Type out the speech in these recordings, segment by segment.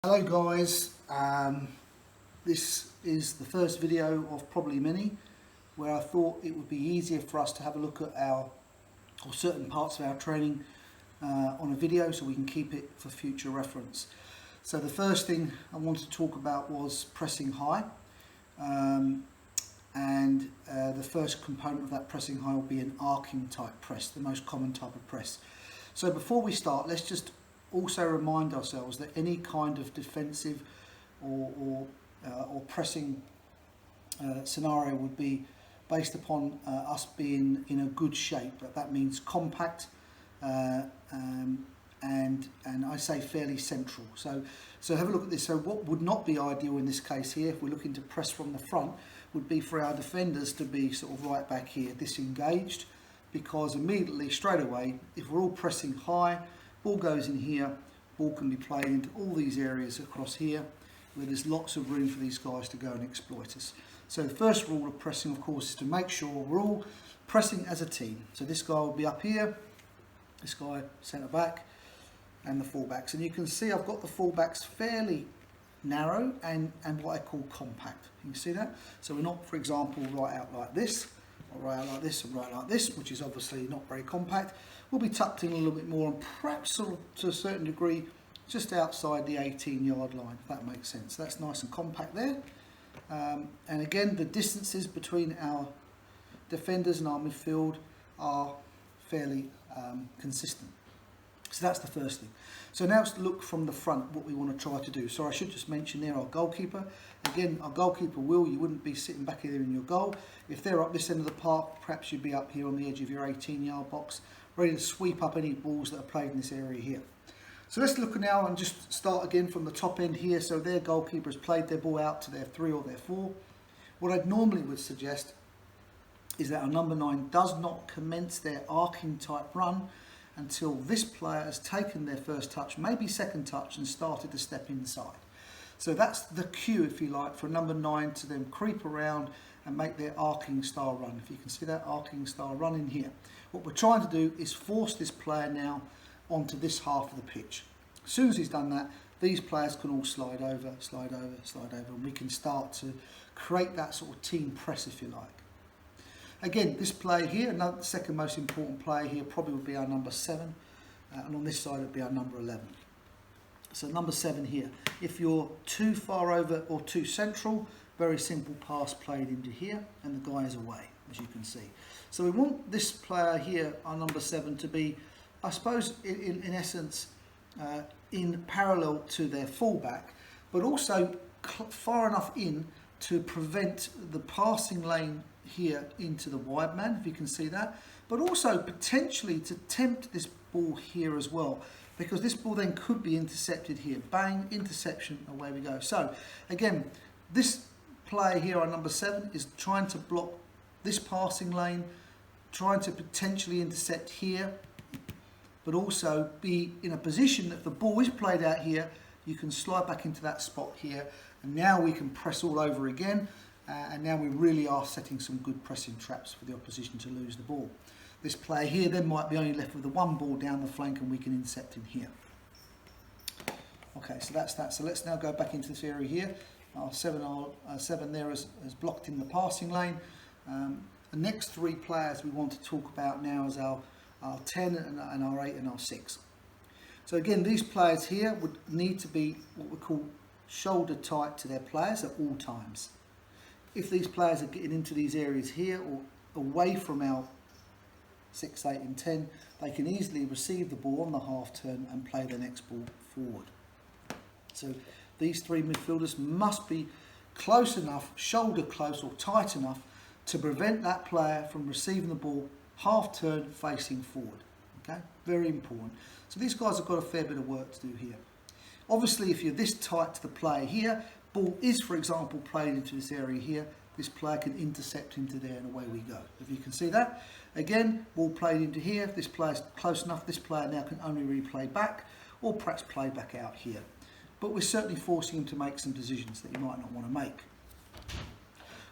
Hello guys, this is the first video of probably many where I thought it would be easier for us to have a look at certain parts of our training on a video so we can keep it for future reference. So the first thing I wanted to talk about was pressing high, and the first component of that pressing high will be an arcing type press, the most common type of press. So before we start, let's just also remind ourselves that any kind of defensive or pressing scenario would be based upon us being in a good shape. That means compact and I say fairly central. So have a look at this. So what would not be ideal in this case here, if we're looking to press from the front, would be for our defenders to be sort of right back here, disengaged, because immediately, straight away, if we're all pressing high, ball goes in here, ball can be played into all these areas across here where there's lots of room for these guys to go and exploit us. So the first rule of pressing, of course, is to make sure we're all pressing as a team. So this guy will be up here, this guy centre back, and the fullbacks. And you can see I've got the fullbacks fairly narrow and what I call compact. You can see that? So we're not, for example, right out like this, or right out like this, and right like this, which is obviously not very compact. We'll be tucked in a little bit more, and perhaps sort of to a certain degree just outside the 18-yard line, if that makes sense. That's nice and compact there. And again, the distances between our defenders and our midfield are fairly consistent. So that's the first thing. So now let's look from the front what we want to try to do. So I should just mention there our goalkeeper. Again, our goalkeeper you wouldn't be sitting back here in your goal. If they're up this end of the park, perhaps you'd be up here on the edge of your 18-yard box, ready to sweep up any balls that are played in this area here. So let's look now and just start again from the top end here. So their goalkeeper has played their ball out to their 3 or their 4. What I normally would suggest is that our number 9 does not commence their arcing type run until this player has taken their first touch, maybe second touch, and started to step inside. So that's the cue, if you like, for number 9 to then creep around and make their arcing style run. If you can see that arcing style run in here. What we're trying to do is force this player now onto this half of the pitch. As soon as he's done that, these players can all slide over, and we can start to create that sort of team press, if you like. Again, this player here, another second most important player here, probably would be our number 7, and on this side it would be our number 11. So number 7 here. If you're too far over or too central, very simple pass played into here, and the guy is away, as you can see. So we want this player here, our number 7, to be, I suppose, in essence, in parallel to their fullback, but also far enough in to prevent the passing lane here into the wide man, if you can see that, but also potentially to tempt this ball here as well, because this ball then could be intercepted here. Bang, interception, away we go. So again, this player here, our number 7, is trying to block this passing lane, trying to potentially intercept here, but also be in a position that if the ball is played out here, you can slide back into that spot here, and now we can press all over again. And now we really are setting some good pressing traps for the opposition to lose the ball. This player here then might be only left with the one ball down the flank, and we can intercept him here. Okay, so that's that. So let's now go back into this area here. Our 7 there has blocked in the passing lane. The next 3 players we want to talk about now is our 10 and our 8 and our 6. So again, these players here would need to be what we call shoulder tight to their players at all times. If these players are getting into these areas here or away from our 6, 8 and 10, they can easily receive the ball on the half turn and play the next ball forward. So these 3 midfielders must be close enough, shoulder close or tight enough to prevent that player from receiving the ball half turn facing forward. Okay, very important. So these guys have got a fair bit of work to do here. Obviously, if you're this tight to the player here, ball is, for example, played into this area here, this player can intercept into there and away we go. If you can see that, again, ball played into here, if this player's close enough, this player now can only replay back or perhaps play back out here. But we're certainly forcing him to make some decisions that he might not want to make.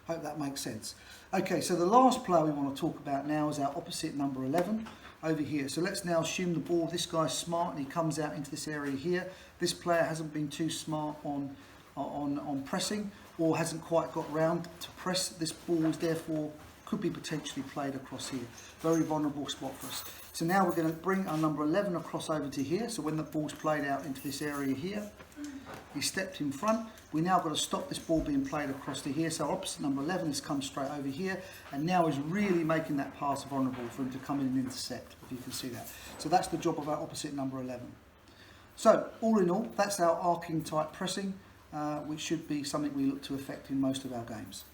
Hope that makes sense. Okay, so the last player we want to talk about now is our opposite number 11. over here. So let's now assume the ball, this guy's smart and he comes out into this area here. This player hasn't been too smart on pressing, or hasn't quite got round to press. This ball is therefore could be potentially played across here. Very vulnerable spot for us. So now we're going to bring our number 11 across over to here. So when the ball's played out into this area here, he stepped in front. We now got to stop this ball being played across to here. So opposite number 11 has come straight over here, and now is really making that pass vulnerable for him to come in and intercept, if you can see that. So that's the job of our opposite number 11. So all in all, that's our arcing type pressing, which should be something we look to effect in most of our games.